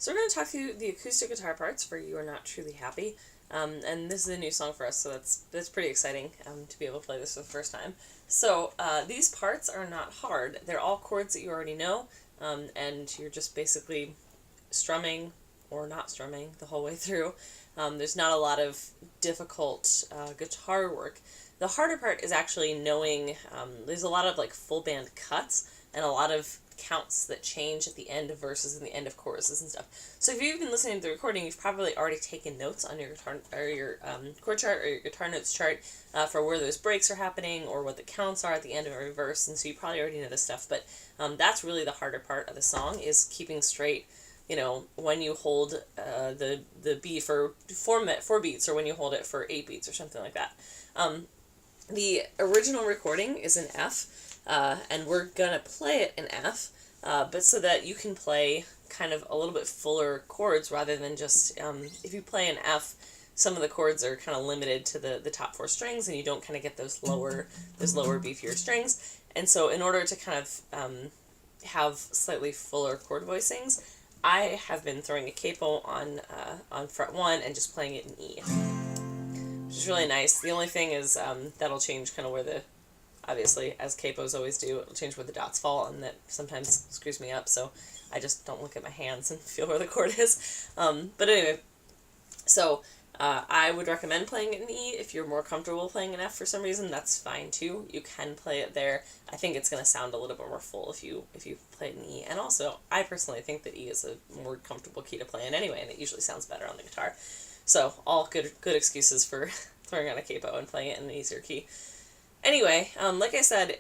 So we're going to talk through the acoustic guitar parts for You Are Not Truly Happy. And this is a new song for us, so that's pretty exciting to be able to play this for the first time. So these parts are not hard. They're all chords that you already know, and you're just basically strumming or not strumming the whole way through. There's not a lot of difficult guitar work. The harder part is actually knowing, there's a lot of like full band cuts and a lot of counts that change at the end of verses and the end of choruses and stuff. So if you've been listening to the recording, you've probably already taken notes on your guitar or your chord chart or your guitar notes chart for where those breaks are happening or what the counts are at the end of every verse, and so you probably already know this stuff. But that's really the harder part of the song, is keeping straight, you know, when you hold the B for 4 beats, or when you hold it for 8 beats or something like that. The original recording is in F, and we're gonna play it in F, but so that you can play kind of a little bit fuller chords rather than just, if you play in F, some of the chords are kind of limited to the top 4 strings, and you don't kind of get those lower beefier strings. And so in order to kind of have slightly fuller chord voicings, I have been throwing a capo on fret 1 and just playing it in E, which is really nice. The only thing is that'll change kind of where obviously, as capos always do, it'll change where the dots fall, and that sometimes screws me up, so I just don't look at my hands and feel where the chord is. But anyway, so I would recommend playing it in E. If you're more comfortable playing in F for some reason, that's fine too. You can play it there. I think it's going to sound a little bit more full if you play it in E. And also, I personally think that E is a more comfortable key to play in anyway, and it usually sounds better on the guitar. So all good excuses for throwing on a capo and playing it in an easier key. Anyway, like I said,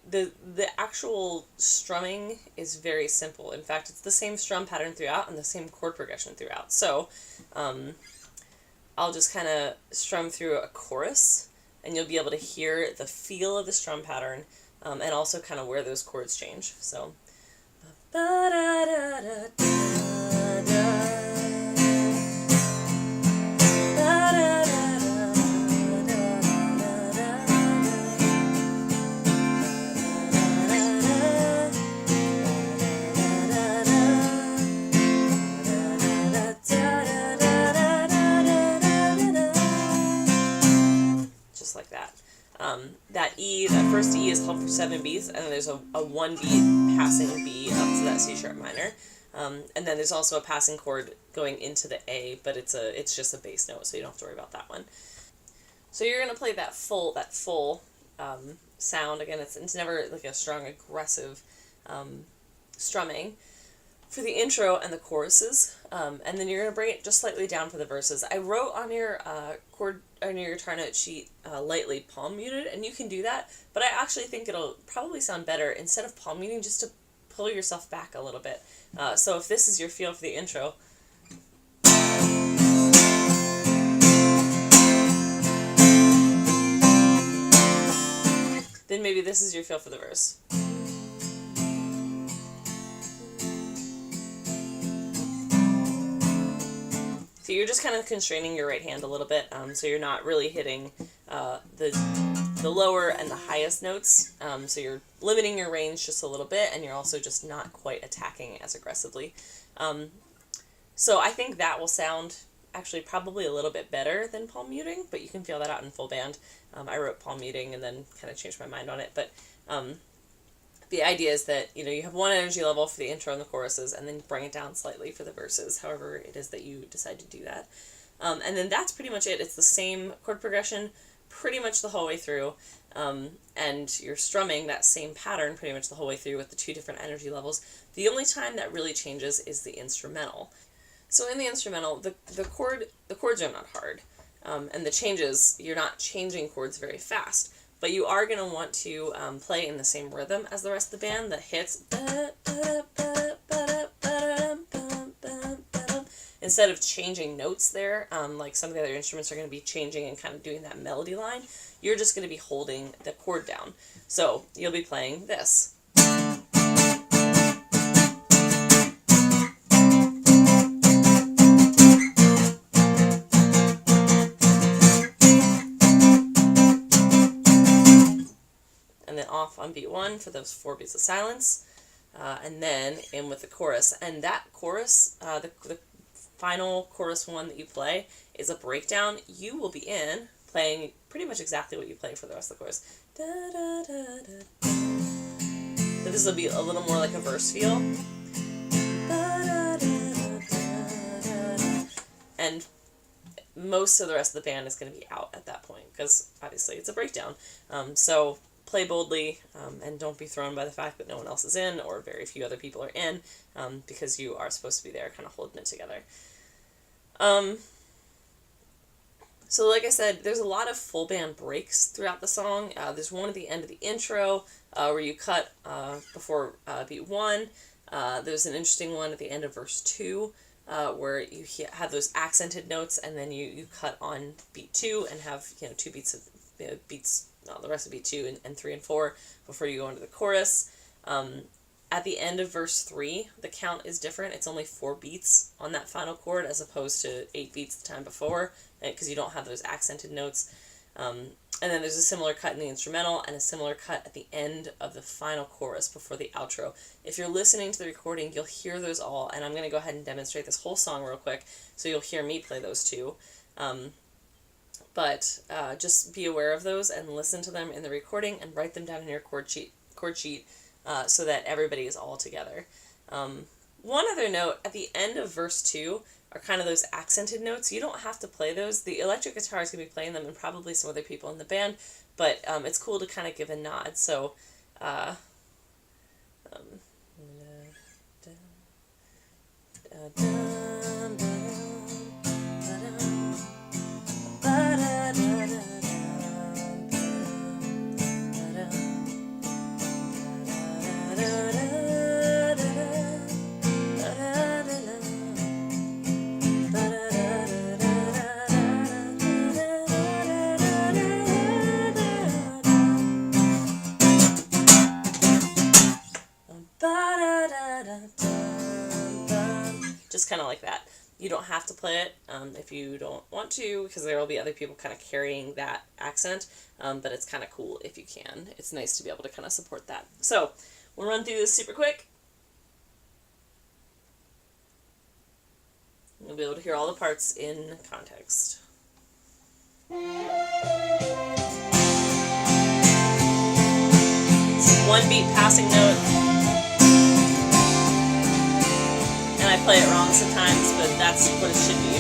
the actual strumming is very simple. In fact, it's the same strum pattern throughout and the same chord progression throughout. So I'll just kind of strum through a chorus, and you'll be able to hear the feel of the strum pattern, and also kind of where those chords change. So, like that. That first E is held for 7 beats, and then there's a 1 beat passing B up to that C sharp minor, and then there's also a passing chord going into the A, but it's just a bass note, so you don't have to worry about that one. So you're gonna play that full sound again. It's never like a strong aggressive strumming for the intro and the choruses, and then you're going to bring it just slightly down for the verses. I wrote on your guitar note sheet lightly palm muted, and you can do that, but I actually think it'll probably sound better instead of palm muting, just to pull yourself back a little bit. So if this is your feel for the intro, then maybe this is your feel for the verse. So you're just kind of constraining your right hand a little bit, so you're not really hitting the lower and the highest notes, so you're limiting your range just a little bit, and you're also just not quite attacking as aggressively. So I think that will sound actually probably a little bit better than palm muting, but you can feel that out in full band. I wrote palm muting and then kind of changed my mind on it, but the idea is that, you know, you have one energy level for the intro and the choruses, and then you bring it down slightly for the verses, however it is that you decide to do that. And then that's pretty much it. It's the same chord progression pretty much the whole way through, and you're strumming that same pattern pretty much the whole way through with the 2 different energy levels. The only time that really changes is the instrumental. So in the instrumental, the chords are not hard, and the changes, you're not changing chords very fast. But you are going to want to play in the same rhythm as the rest of the band that hits instead of changing notes there, like some of the other instruments are going to be changing and kind of doing that melody line. You're just going to be holding the chord down. So you'll be playing this. Off on beat 1 for those 4 beats of silence, and then in with the chorus. And that chorus, the final chorus one that you play is a breakdown. You will be playing pretty much exactly what you play for the rest of the chorus. Da, da, da, da, da. But this will be a little more like a verse feel. Da, da, da, da, da, da. And most of the rest of the band is going to be out at that point because obviously it's a breakdown. So play boldly, and don't be thrown by the fact that no one else is in or very few other people are in, because you are supposed to be there kind of holding it together. So like I said, there's a lot of full band breaks throughout the song. There's one at the end of the intro where you cut before beat 1. There's an interesting one at the end of verse 2 where you have those accented notes, and then you cut on beat 2 and have 2 beats of the rest of beat 2 and 3 and 4 before you go into the chorus. At the end of verse 3, the count is different. It's only 4 beats on that final chord as opposed to 8 beats the time before, because you don't have those accented notes. And then there's a similar cut in the instrumental and a similar cut at the end of the final chorus before the outro. If you're listening to the recording, you'll hear those all, and I'm going to go ahead and demonstrate this whole song real quick so you'll hear me play those too. But just be aware of those and listen to them in the recording and write them down in your chord sheet so that everybody is all together. One other note, at the end of verse 2 are kind of those accented notes. You don't have to play those. The electric guitar is going to be playing them and probably some other people in the band, but it's cool to kind of give a nod. So, just kind of like that. You don't have to play it if you don't want to, because there will be other people kind of carrying that accent, but it's kind of cool if you can. It's nice to be able to kind of support that. So we'll run through this super quick. You'll be able to hear all the parts in context. It's 1 beat passing note. And I play it wrong sometimes, but that's what it should be.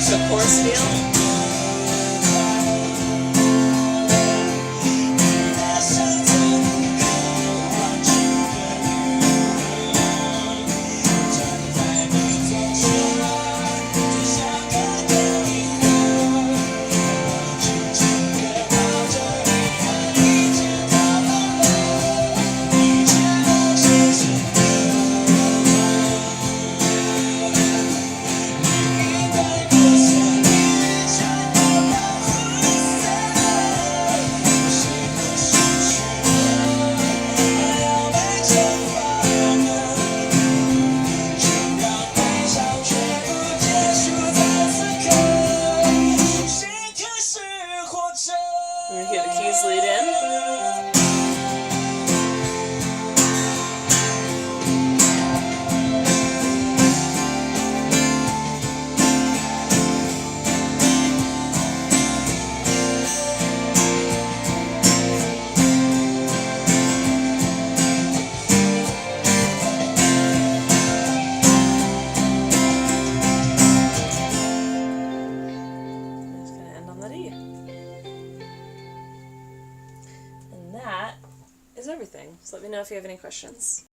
The chorus feel. And we hear the keys lead in. It's going to end on that E. And that is everything. So let me know if you have any questions.